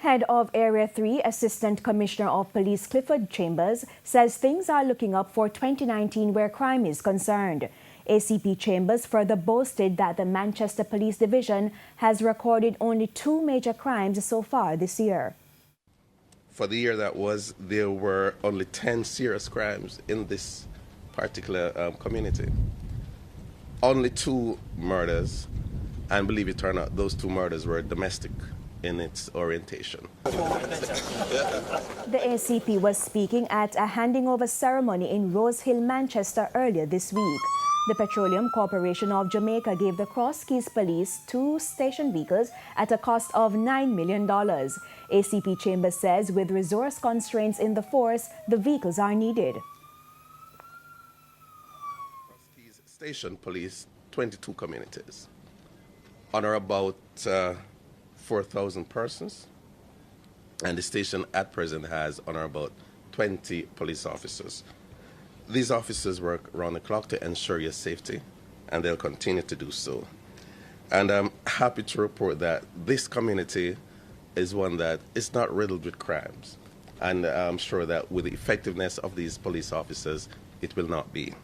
Head of Area 3, Assistant Commissioner of Police Clifford Chambers, says things are looking up for 2019 where crime is concerned. ACP Chambers further boasted that the Manchester Police Division has recorded only 2 major crimes so far this year. For the year that was, there were only 10 serious crimes in this particular community. Only 2 murders, and believe it or not, those 2 murders were domestic in its orientation. The ACP was speaking at a handing over ceremony in Rose Hill, Manchester earlier this week. The Petroleum Corporation of Jamaica gave the Cross Keys Police 2 station vehicles at a cost of $9 million. ACP Chambers says with resource constraints in the force, the vehicles are needed. Cross Keys Station police 22 communities on or about 4,000 persons, and the station at present has on or about 20 police officers. These officers work around the clock to ensure your safety, and they'll continue to do so. And I'm happy to report that this community is one that is not riddled with crimes, and I'm sure that with the effectiveness of these police officers, it will not be.